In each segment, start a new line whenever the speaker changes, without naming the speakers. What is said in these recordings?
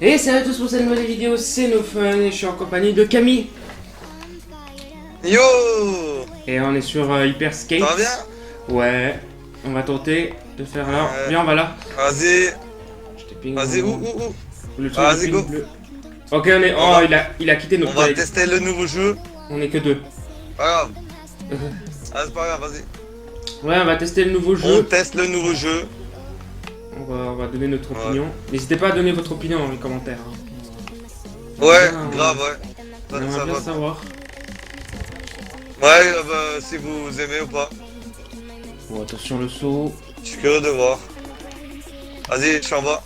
Et salut à tous pour cette nouvelle vidéo, c'est NoFun et je suis en compagnie de Camille.
Yo!
Et on est sur Hyper Skate.
Ça va bien?
Ouais, on va tenter de faire alors.
Ouais.
Viens, on va là.
Vas-y,
Je te ping
vas-y,
mon-
où?
Le truc
Vas-y,
de
go.
ping bleu. Ok, on est.
On
Oh,
va-
il a quitté
On
notre
va
collègue.
tester le nouveau jeu.
On est que deux.
Pas grave. Ah, c'est pas grave, vas-y.
Ouais, on va tester le nouveau
On
jeu.
teste le nouveau jeu.
On va donner notre
Ouais.
opinion. N'hésitez pas à donner votre opinion dans les commentaires. Hein.
Ouais,
Bien,
grave, ouais.
On
Ça,
aimerait
ça
bien
va.
savoir.
Ouais, si vous aimez ou pas.
Bon, attention le saut.
Je suis curieux de voir. Vas-y, je suis en bas.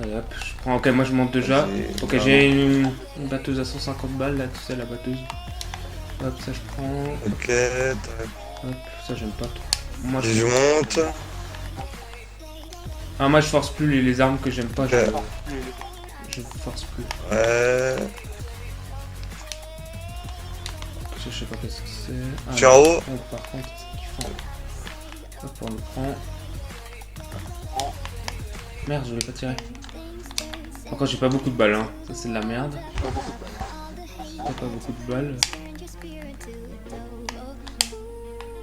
Allez, hop, je prends. Ok, moi je monte déjà.
Vas-y.
Ok, j'ai une batteuse à 150 balles là, tu sais, la batteuse. Hop, ça je prends.
Ok, tac.
Hop, ça j'aime pas trop. Moi
Je monte.
Ah, moi je force plus les armes que j'aime pas.
Ok.
Je force plus.
Ouais.
Je sais pas qu'est-ce que c'est. Ah,
Je suis en haut.
oh, par contre, c'est kiffant. Hop, on le prend. Merde, je voulais pas tirer. Par contre, j'ai pas beaucoup de balles, hein. Ça c'est de la merde. J'ai pas beaucoup de balles.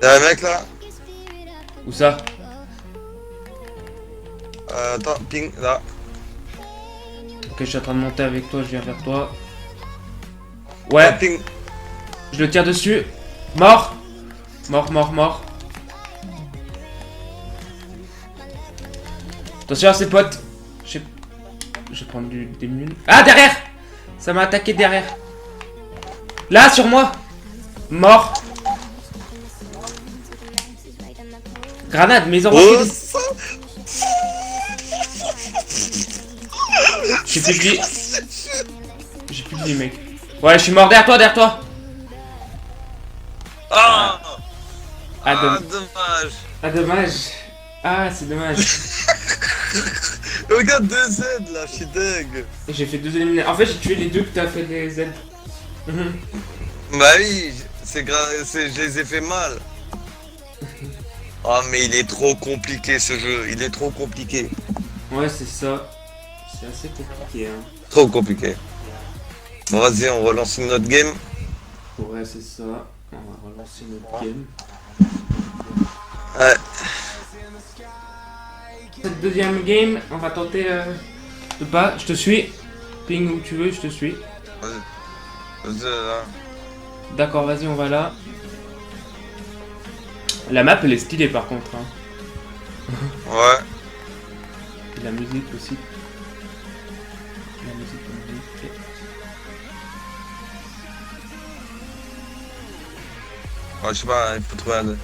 Y'a un mec là.
Où ça?
Attends, ping, là.
Ok, je suis en train de monter avec toi, je viens vers toi. Ouais,
Ping.
je le tire dessus. Mort. Mort. Attention à ses potes. Je vais prendre des mules. Ah, derrière. Ça m'a attaqué derrière. Là, sur moi. Mort. Grenade, mais ils ont
Oh,
reculé.
ça.
J'ai plus de vie. J'ai plus de vie, mec. Ouais, je suis mort derrière toi.
Ah,
Ah,
dommage.
ah, dommage. Ah, c'est dommage.
Regarde 2 Z là, je suis deg.
J'ai fait 2 éliminations. En fait, j'ai tué les deux que t'as fait les ailes.
Bah oui, je les ai fait mal. Oh mais il est trop compliqué ce jeu, il est trop compliqué.
Ouais, c'est ça. C'est assez compliqué, hein.
Trop compliqué. Bon vas-y, on relance une autre game.
Ouais, c'est ça. On va relancer notre game.
Ouais.
Cette deuxième game, on va tenter de pas. Je te suis. Ping où tu veux, je te suis.
Vas-y là.
D'accord, vas-y, on va là. La map, elle est stylée par contre. Hein.
Ouais.
Et la musique aussi. La musique.
Ouais, je sais pas, il faut trouver un.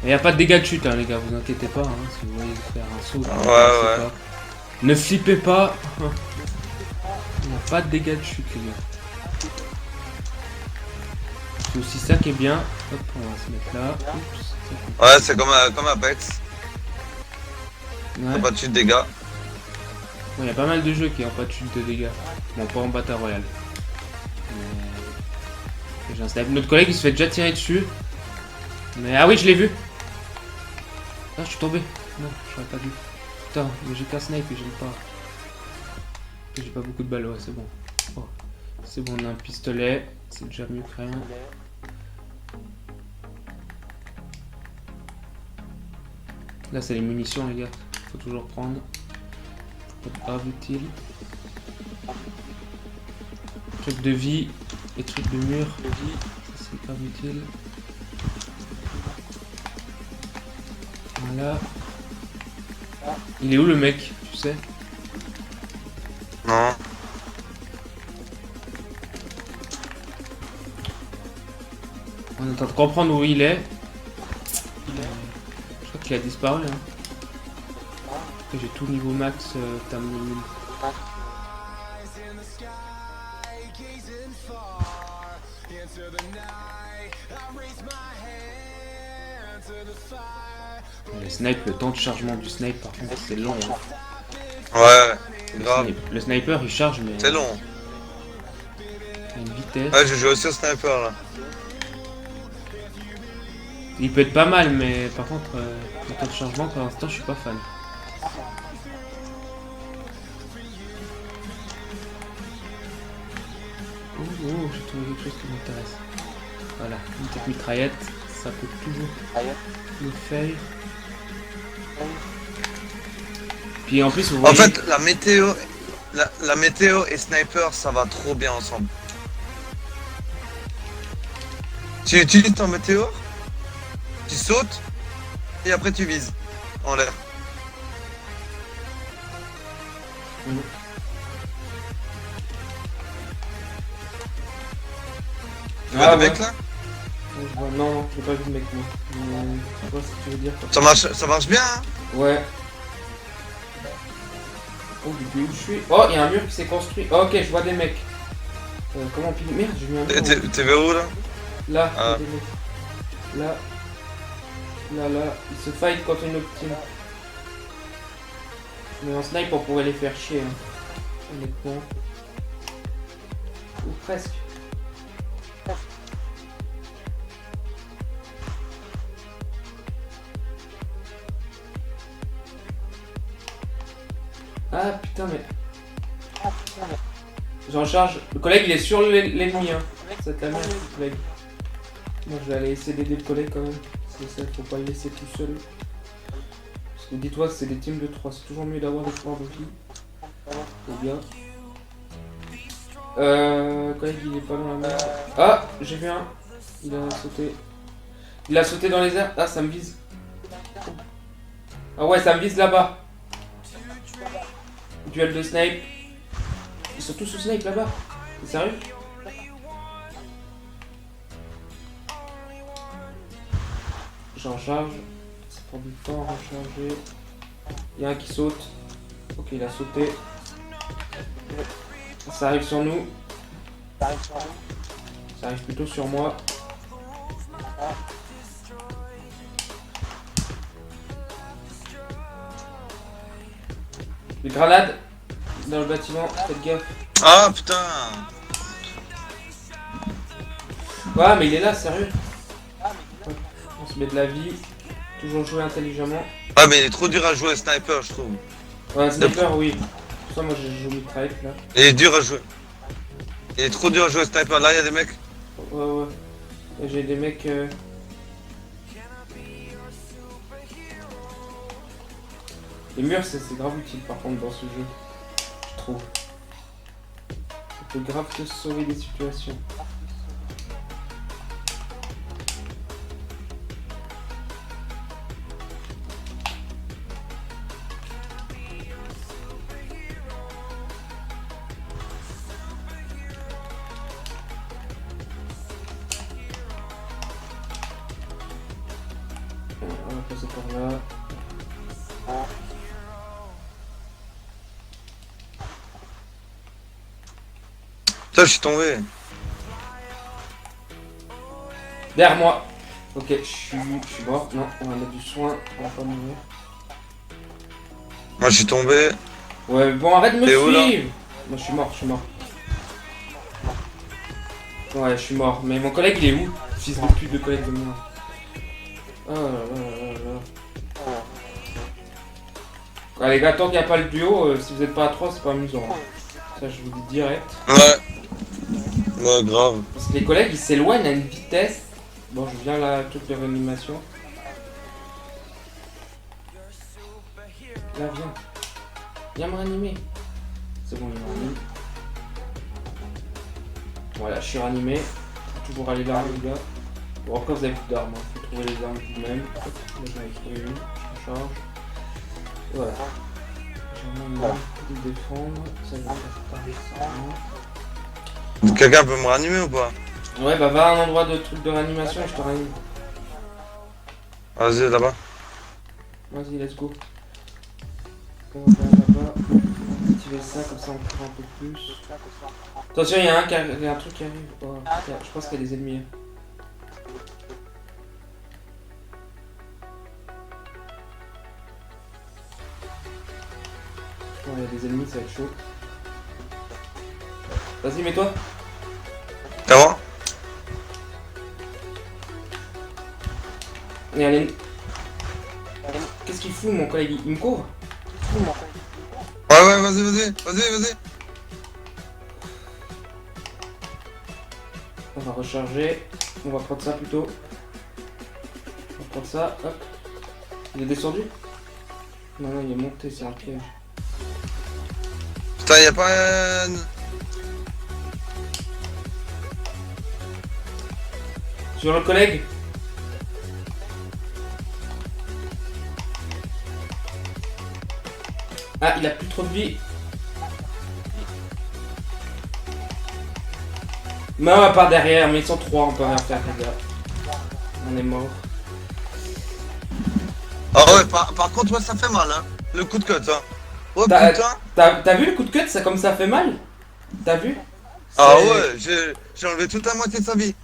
Il n'y a pas de dégâts de chute, hein, les gars, vous inquiétez pas. Hein, si vous voyez faire un saut,
Ouais,
ne
ouais.
pas. Ne flippez pas. Il n'y a pas de dégâts de chute, les gars. C'est aussi ça qui est bien. Hop, on va se mettre là. Oups.
Ouais, c'est comme Apex.
Ouais.
Pas de chute de dégâts.
Il y a pas mal de jeux qui n'ont pas de chute de dégâts. Bon, pas en Battle Royale. Mais... j'ai un snipe. Notre collègue il se fait déjà tirer dessus. Mais ah oui, je l'ai vu. Ah, je suis tombé. Non, j'aurais pas dû. Putain, mais j'ai qu'un snipe et j'aime pas. J'ai pas beaucoup de balles, ouais, c'est bon. Oh. C'est bon, on a un pistolet. C'est déjà mieux que rien. Là, c'est les munitions, les gars. Faut toujours prendre. Pas de arme utile. Truc de vie et truc de mur. Ça, c'est pas utile. Voilà. Il est où le mec, tu sais?
Non.
On est en train de comprendre où il est. Je crois qu'il a disparu. Hein. J'ai tout niveau max terme 1000. Le snipe, le temps de chargement du snipe par contre c'est long. Hein.
Ouais, grave.
Le sniper il charge mais
C'est long.
il a une vitesse.
Ouais, je joue aussi au sniper là.
Il peut être pas mal, mais par contre, méthode de changement, pour l'instant, je suis pas fan. J'ai trouvé quelque chose qui m'intéresse. Voilà, une petite mitraillette, ça peut toujours le faire. Puis en plus, vous voyez...
En fait, la météo et sniper, ça va trop bien ensemble. Tu utilises ton météo, tu sautes, et après tu vises en l'air. Tu vois
Ah,
le
ouais.
mec là?
Je vois... Non, j'ai pas vu le mec, moi. Mais je vois ce que tu veux dire.
Ça marche bien, hein?
Ouais. Oh, depuis où je suis? Oh, il y a un mur qui s'est construit. Oh, ok, je vois des mecs. Comment on pile? Merde, j'ai mis un mur.
T'es vers où là?
Là, il y
Ah.
a des mecs. Là. Là. Ils se fight contre une autre team. Mais en snipe, on pourrait les faire chier. Hein. Honnêtement. Ou presque. Ah putain, mais. J'en charge. Le collègue, il est sur l'ennemi. Hein. C'est la merde, le collègue. Moi, je vais aller essayer d'aider le collègue quand même. C'est ça, faut pas le laisser tout seul. Parce que dis-toi que c'est des teams de 3. C'est toujours mieux d'avoir des joueurs de vie. C'est bien. Le collègue, il est pas dans la merde. Ah, j'ai vu un. Il a sauté. Il a sauté dans les airs. Ah, ça me vise. Ah ouais, ça me vise là-bas. Duel de snipe. Ils sont tous sous snipe là-bas. T'es sérieux? J'en charge. Ça prend du temps à recharger. Il y a un qui saute. Ok, il a sauté. Ça arrive sur nous. Ça arrive plutôt sur moi. Les grenades dans le bâtiment, faites gaffe.
Ah putain!
Ouais, mais il est là, sérieux. On se met de la vie. Toujours jouer intelligemment.
Ouais, mais il est trop dur à jouer sniper, je trouve.
Ouais, sniper, oui. Pour ça, moi j'ai joué mitraillette là.
Il est dur à jouer. Il est trop dur à jouer sniper. Là, il y a des mecs.
Ouais. Et j'ai des mecs. Les murs, c'est grave utile par contre dans ce jeu. Je trouve. Ça peut grave te sauver des situations. On va passer par là.
Putain, je suis tombé.
Derrière moi. Ok, je suis mort. Non, on va mettre du soin. On va pas mourir.
Moi, je suis tombé.
Ouais, bon, arrête de me
T'es où, là?
suivre. Moi, je suis mort. Ouais, je suis mort. Mais mon collègue, il est où? Fils de pute de collègue de moi. Oh là là. Ouais, les gars, tant qu'il n'y a pas le duo, si vous n'êtes pas à 3, c'est pas amusant. Hein. Ça, je vous dis direct.
Ouais, grave.
Parce que les collègues, ils s'éloignent à une vitesse. Bon, je viens là, toute de réanimation. Là, viens. Viens me réanimer. C'est bon, il m'a réanimé. Voilà, je suis réanimé. Faut toujours aller là, les gars. Bon, après, vous avez plus d'armes. Hein. Faut trouver les armes tout de même. Là, j'en ai trouvé une. Je charge. Voilà. J'ai un arme pour me défendre. Ça, je vais faire par ça.
Quelqu'un peut me réanimer ou pas?
Ouais, bah va à un endroit de truc de réanimation et je te réanime.
Vas-y, là-bas.
Vas-y, let's go. On va faire là-bas. On va activer ça, comme ça on court un peu plus. Attention, il y a un truc qui arrive. Oh, je pense qu'il y a des ennemis. Bon, il y a des ennemis, ça va être chaud. Vas-y, mets-toi.
C'est moi?
Et allez. Qu'est-ce qu'il fout mon collègue? Il me court?
Ouais, vas-y.
On va recharger. On va prendre ça plutôt. On va prendre ça. Hop. Il est descendu? Non, il est monté, c'est un piège.
Putain, y'a pas un...
Sur le collègue? Ah, il a plus trop de vie. Non, par derrière, mais ils sont trois, on peut rien faire, les gars. On est mort.
Ah ouais, par contre, moi, ça fait mal, hein. Le coup de cut, hein. Oh
T'as-
putain.
T'as vu le coup de cut, ça comme ça fait mal? T'as vu?
Ah
C'est-
ouais, j'ai enlevé toute la moitié de sa vie.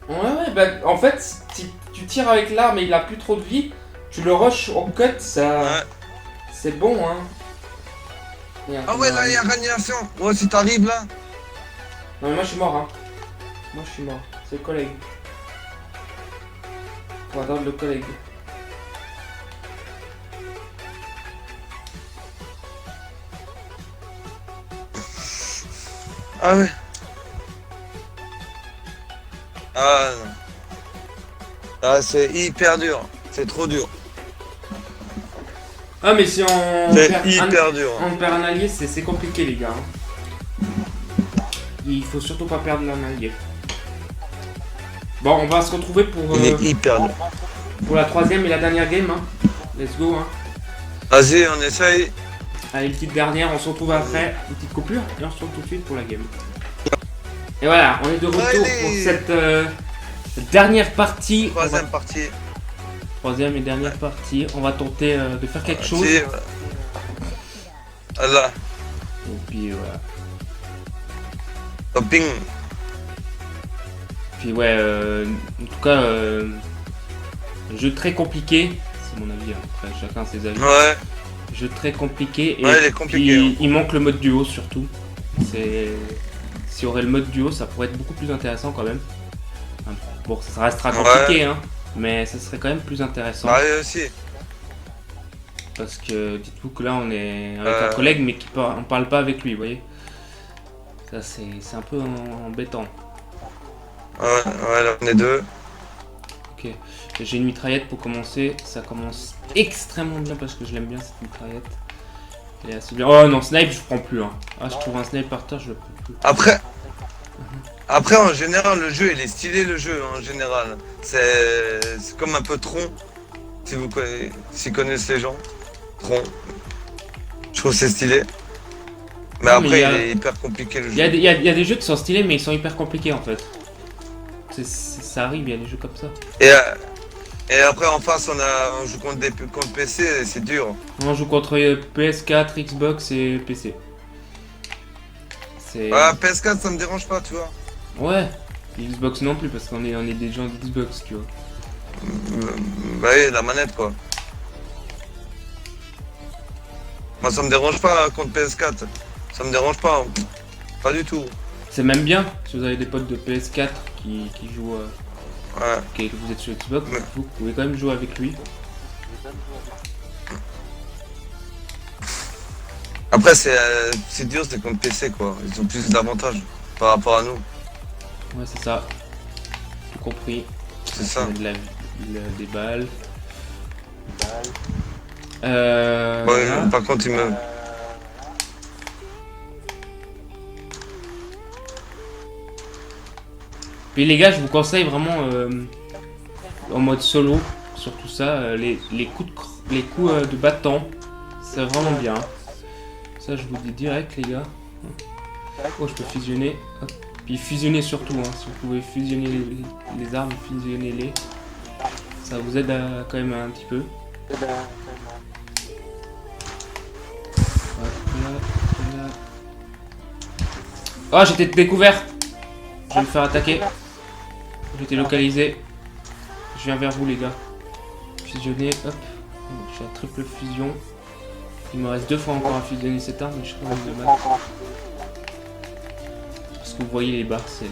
Ouais, bah en fait, si tu tires avec l'arme et il a plus trop de vie, tu le rush au cut, ça.
Ouais.
C'est bon, hein.
Ah ouais, là, y'a réanimation. Ouais, si t'arrives là.
Non, mais moi je suis mort, hein. Moi je suis mort. C'est le collègue. On va attendre le collègue.
Ah ouais. Ah non. Ah, c'est hyper dur. C'est trop dur.
Ah, mais si on
C'est
perd
hyper dur.
on perd un allié, c'est compliqué, les gars. Hein. Il faut surtout pas perdre un allié. Bon, on va se retrouver
Il est hyper dur.
pour la troisième et la dernière game. Hein. Let's go. Hein.
Vas-y, on essaye.
Allez, une petite dernière, on se retrouve après, une petite coupure, et on se retrouve tout de suite pour la game. Et voilà, on est de retour
Allez.
pour cette dernière partie.
Troisième partie.
Troisième et dernière partie. On va tenter de faire quelque chose.
Si, voilà.
Et puis voilà.
Topping.
Puis ouais, en tout cas, jeu très compliqué. C'est mon avis, hein. Après, chacun ses avis.
Ouais.
Jeu très compliqué. Et
Ouais, il est compliqué,
puis,
hein.
il manque le mode duo surtout. S'il y aurait le mode duo, ça pourrait être beaucoup plus intéressant quand même. Bon, ça restera compliqué, hein, mais ça serait quand même plus intéressant.
Bah, oui, aussi.
Parce que dites-vous que là on est avec un collègue mais on parle pas avec lui, vous voyez. Ça c'est un peu embêtant.
Ouais, là on est deux.
Ok, j'ai une mitraillette pour commencer, ça commence extrêmement bien parce que je l'aime bien cette mitraillette. Elle est assez bien. Oh non, snipe je prends plus, hein. Ah, je trouve un snipe par terre, je le prends plus.
Après, en général, le jeu, il est stylé, le jeu, en général. C'est comme un peu Tron, si vous connaissez les gens. Tron. Je trouve que c'est stylé. Mais
Non, mais
après,
il y a-
il est hyper compliqué, le
Il
jeu.
y a des jeux qui sont stylés mais ils sont hyper compliqués en fait. Ça arrive, il y a des jeux comme ça.
Et après, en face, on joue contre PC, et c'est dur.
On joue contre PS4, Xbox et PC. C'est...
Ah, PS4, ça me dérange pas, tu vois.
Ouais, Xbox non plus parce qu'on est des gens d'Xbox, tu vois.
Bah oui, la manette, quoi. Moi, ça me dérange pas contre PS4. Ça me dérange pas. Pas du tout.
C'est même bien si vous avez des potes de PS4 qui jouent,
Ouais.
que vous êtes sur Xbox,
Mais-
vous pouvez quand même jouer avec lui.
Après, c'est dur, c'est contre PC, quoi. Ils ont plus d'avantages par rapport à nous.
Ouais, c'est ça. Tout compris.
C'est ça.
Des balles.
Ouais,
Voilà.
par contre, il me...
Puis les gars, je vous conseille vraiment en mode solo, sur tout ça, les coups de bâton, c'est vraiment bien. Ça, je vous dis direct, les gars. Oh, je peux fusionner. Hop. Puis fusionner surtout, hein. Si vous pouvez fusionner les armes, fusionnez-les. Ça vous aide quand même un petit peu. Hop là. Oh, j'étais découvert. Je vais me faire attaquer. J'ai été localisé. Je viens vers vous, les gars. Fusionner, hop. Je suis à triple fusion. Il me reste 2 fois encore à fusionner cette arme, mais je serai en de mal. Parce que vous voyez les barres, c'est les...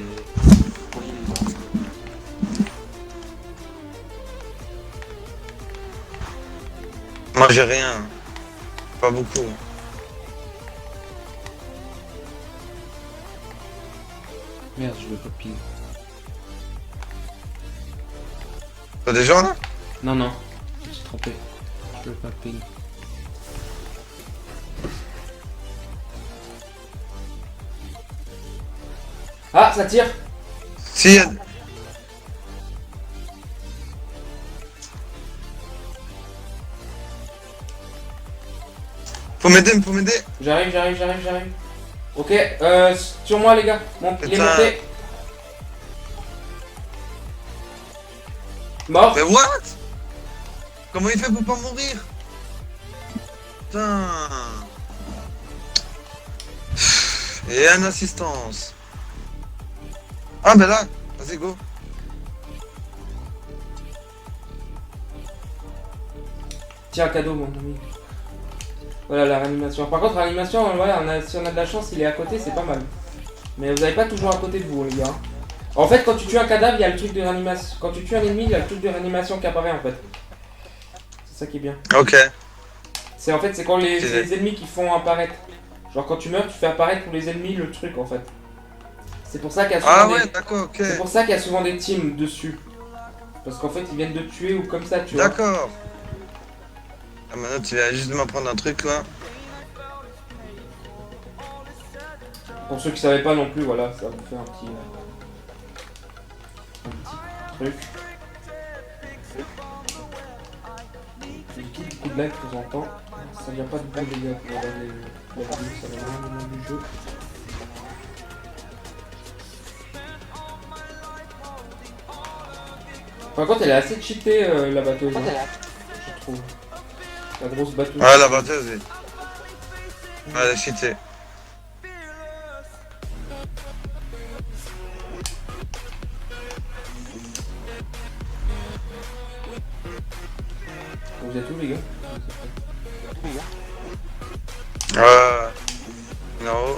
Moi j'ai rien. Pas beaucoup.
Merde, je veux pas pile.
T'as des gens là?
Non, non, je me suis trompé. Je veux pas pile. Ah, ça tire.
Si, y a... Faut m'aider, faut m'aider.
J'arrive. Ok, sur moi les gars. Bon, il est
Putain.
monté. Mort.
Mais what? Comment il fait pour pas mourir? Putain. Et un assistance. Ah ben là, vas-y go.
Tiens, un cadeau mon ami. Voilà la réanimation. Par contre, réanimation, voilà, si on a de la chance, il est à côté, c'est pas mal. Mais vous n'avez pas toujours à côté de vous les gars. En fait, quand tu tues un cadavre, il y a le truc de réanimation. Quand tu tues un ennemi, il y a le truc de réanimation qui apparaît en fait. C'est ça qui est bien.
Ok.
C'est en fait, c'est quand les ennemis qui font apparaître. Genre quand tu meurs, tu fais apparaître pour les ennemis le truc en fait. C'est pour ça qu'il y a souvent
Ah
des...
ouais, d'accord, ok.
C'est pour ça qu'il y a souvent des teams dessus. Parce qu'en fait, ils viennent de te tuer ou comme ça, tu vois.
D'accord. Ah maintenant tu viens juste de m'apprendre un truc là.
Pour ceux qui savaient pas non plus, voilà, ça vous fait un petit truc. J'ai des coups de lag de temps en temps. Ça vient pas du tout les gars pour la vidéo, ça vient vraiment du jeu. Par contre, elle est assez cheatée la batteuse, hein, je trouve. La grosse batteuse.
Ah la batteuse, oui. Ah, elle est cheatée.
Vous êtes où les gars?
Non.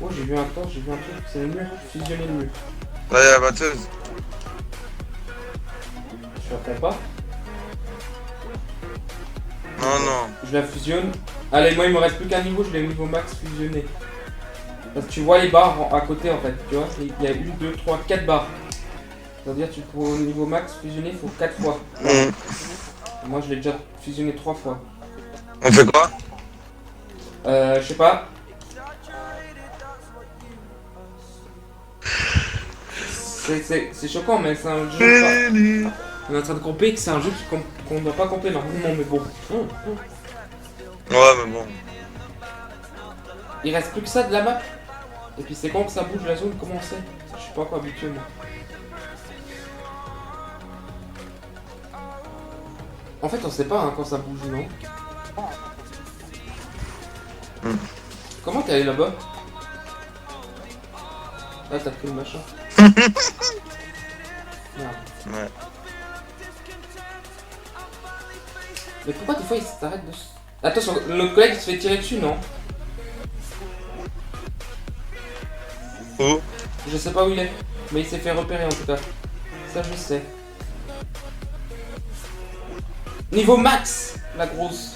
Oh, j'ai vu un truc, c'est le mur, fusionner le mur.
Là il y a la batteuse.
Je la prends pas.
Non.
Je la fusionne. Allez, moi il me reste plus qu'un niveau, je l'ai au niveau max fusionné. Parce que tu vois les barres à côté en fait, tu vois, il y a 1, 2, 3, 4 barres. C'est-à-dire que pour le niveau max fusionner, il faut 4 fois. Moi je l'ai déjà fusionné 3 fois.
On fait quoi?
Je sais pas. C'est choquant, mais c'est un jeu. On est en train de camper que c'est un jeu qu'on ne doit pas camper normalement, mais bon.
Ouais mais bon.
Il reste plus que ça de la map. Et puis c'est quand que ça bouge la zone, comment on sait? Je suis pas encore habitué moi. En fait on sait pas hein, quand ça bouge non. Comment t'es allé là-bas? Là t'as pris le machin. Merde.
Ouais.
Mais pourquoi des fois il s'arrête de... Attention, notre collègue il se fait tirer dessus non?
Où?
Je sais pas où il est, mais il s'est fait repérer en tout cas. Ça je sais. Niveau max, la grosse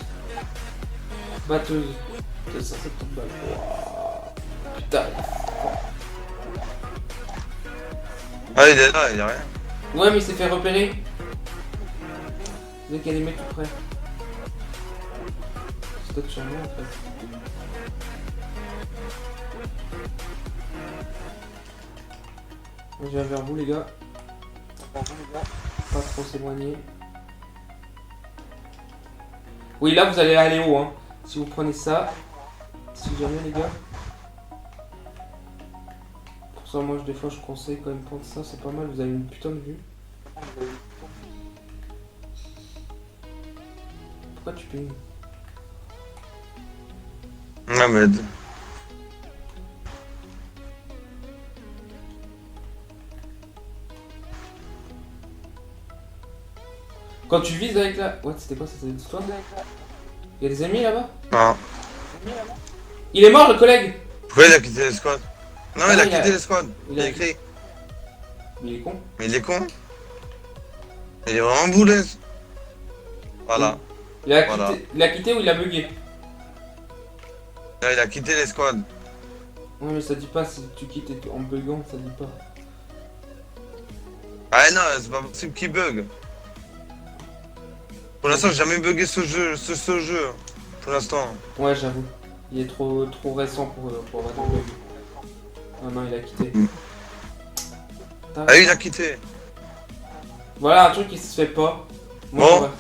batteuse. 270 balles. Wow. Putain.
Ah il est là, il y a rien.
Ouais mais il s'est fait repérer. Dès qu'elle est tout près. C'est peut-être sur moi en fait. Je viens vers vous les gars. Pas trop s'éloigner. Oui là vous allez aller haut hein. Si vous prenez ça. Si jamais les gars. Pour ça moi des fois je conseille quand même prendre ça, c'est pas mal, vous avez une putain de vue. Pourquoi tu payes?
Ah mais...
Quand tu vises avec la... Ouais c'était quoi ça? C'était toi? Y'a des ennemis là-bas?
Non.
Il est mort le collègue!
Pourquoi il a quitté le squad? Non
Ah,
il a
il a-
quitté le squad.
il
Il
a-
a écrit.
Mais il est con.
Mais il est con. Il est vraiment boulaise. Voilà.
Il a,
Voilà.
il a quitté ou il a bugué?
Là, il a quitté les squads.
Ouais, mais ça dit pas si tu quittes en buguant, ça dit pas.
Ah non, c'est pas possible qu'il bug. Pour l'instant, j'ai jamais bugué ce jeu, ce jeu. Pour l'instant.
Ouais, j'avoue. Il est trop récent pour avoir des bugs. Ah non, il a quitté.
Ah oui, il a quitté.
Voilà un truc qui se fait pas.
Bon.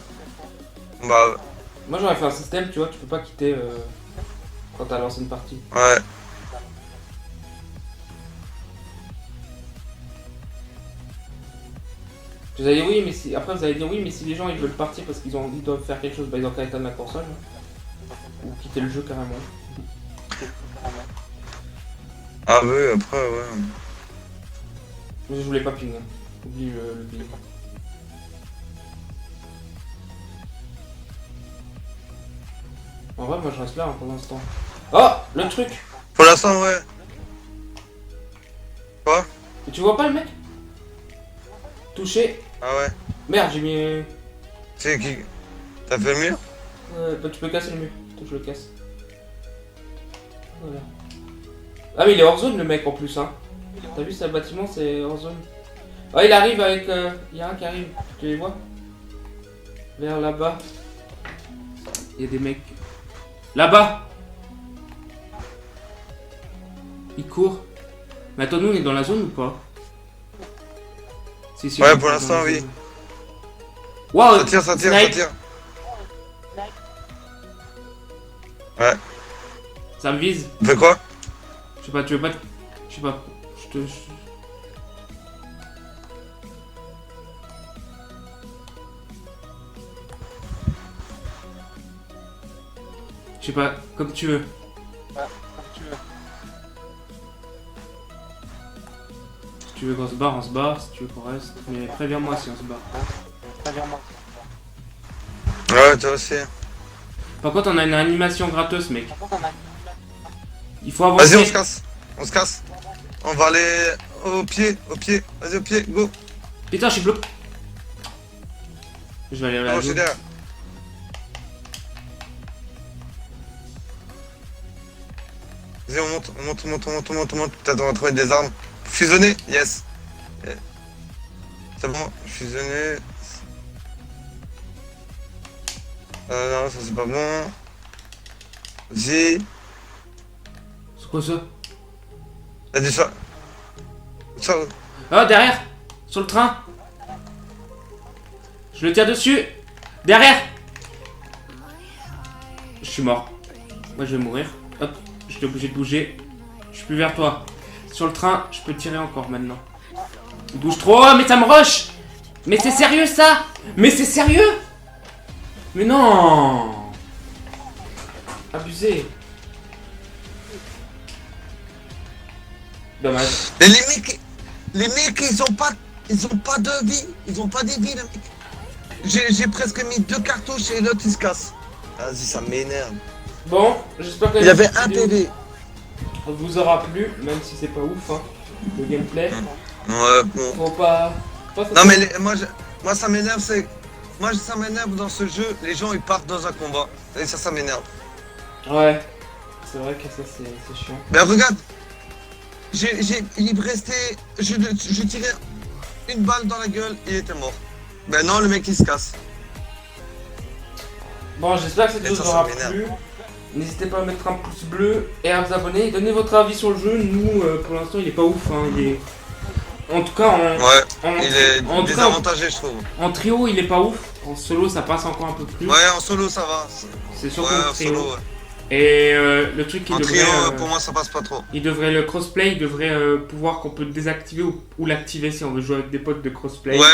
Bah,
Moi j'aurais fait un système, tu vois, tu peux pas quitter quand t'as lancé une partie.
ouais.
Vous allez dire oui, mais si après vous allez dire oui, mais si les gens ils veulent partir parce qu'ils doivent faire quelque chose, bah ils ont qu'à éteindre la console. Hein. Ou quitter le jeu carrément.
Ah oui, après, ouais.
Mais je voulais pas ping. Hein. Oublie le ping. En vrai, moi je reste là hein, pour l'instant. Oh, le truc.
Pour l'instant, ouais. Quoi?
Et tu vois pas le mec? Touché.
Ah ouais.
Merde, j'ai mis.
C'est qui? T'as fait le mur?
Bah tu peux casser le mur. Toi, je le casse. Voilà. Ah mais il est hors zone le mec en plus hein. T'as vu ce bâtiment c'est hors zone. Ah il arrive avec... Il y a un qui arrive. Tu les vois? Vers là-bas. Il y a des mecs. Là-bas. Il court. Mais attends, nous on est dans la zone ou pas? Si,
Ouais,
on est
pour
dans
l'instant,
la
oui.
zone. Waouh,
Ça tire, ça tire, ça
snipe.
tire. Ouais.
Ça me vise.
On fait quoi?
Je sais pas, tu veux pas... Je sais pas. Je te... Je sais pas, comme tu veux. Si tu veux qu'on se barre, on se barre. Si tu veux qu'on reste. Mais préviens-moi si on se barre.
Ouais, toi aussi.
Par contre, on a une animation gratos, mec. Il faut avoir...
Vas-y, on se casse. On se casse. On va aller au pied, au pied. Vas-y, au pied, go.
Putain, je suis bloqué. Je vais aller à la
Oh, je suis
zone.
derrière. Vas-y, on monte, on monte, on monte, on monte, on monte, on monte. Peut-être on va trouver des armes. Fusionner, yes. C'est bon, fusionner. Non, ça c'est pas bon. Vas-y.
C'est quoi ça?
Vas-y, ça. Ça.
Ah, derrière. Sur le train. Je le tire dessus. Derrière. Je suis mort. Moi, je vais mourir. Hop, j'étais obligé de bouger. Je suis plus vers toi. Sur le train, je peux tirer encore maintenant. Il bouge trop, mais ça me rush. Mais c'est sérieux ça? Mais c'est sérieux? Mais non. Abusé. Dommage.
Mais les mecs, ils ont pas de vie. Ils ont pas de vie, les mecs. J'ai presque mis 2 cartouches et l'autre il se casse. Vas-y, ça m'énerve.
Bon, j'espère que
Il y avait un
vidéo
PV.
vous aura plu, même si c'est pas ouf, hein, le gameplay.
Ouais, bon.
Faut pas...
Non, mais moi ça m'énerve, c'est. Moi, ça m'énerve dans ce jeu. Les gens ils partent dans un combat. Et ça m'énerve.
Ouais, c'est vrai que ça c'est chiant.
Mais regarde. Il me restait. Je tirais une balle dans la gueule, il était mort. Ben non, le mec il se casse.
Bon, j'espère que cette
Et
vidéo
ça,
vous aura
ça m'énerve.
plu. N'hésitez pas à mettre un pouce bleu et à vous abonner. Donnez votre avis sur le jeu. Nous, pour l'instant, il est pas ouf. Hein. Il est... En tout cas,
Ouais, il est
en tout cas,
désavantagé, je trouve.
en trio, il est pas ouf. En solo, ça passe encore un peu plus.
Ouais, en solo ça va.
C'est surtout
Ouais,
en
en
trio.
solo, ouais.
Et le truc qui
En
devrait...
trio, pour moi ça passe pas trop.
il devrait le crossplay, il devrait pouvoir qu'on peut le désactiver ou l'activer si on veut jouer avec des potes de crossplay.
Ouais,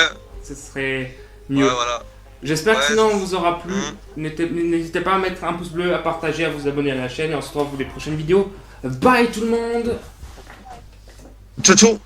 Ce serait
ouais,
mieux.
voilà.
J'espère que
Ouais,
sinon on vous aura plu.
Mhm.
N'hésitez pas à mettre un pouce bleu, à partager, à vous abonner à la chaîne et on se retrouve pour les prochaines vidéos. Bye tout le monde!
Ciao, ciao.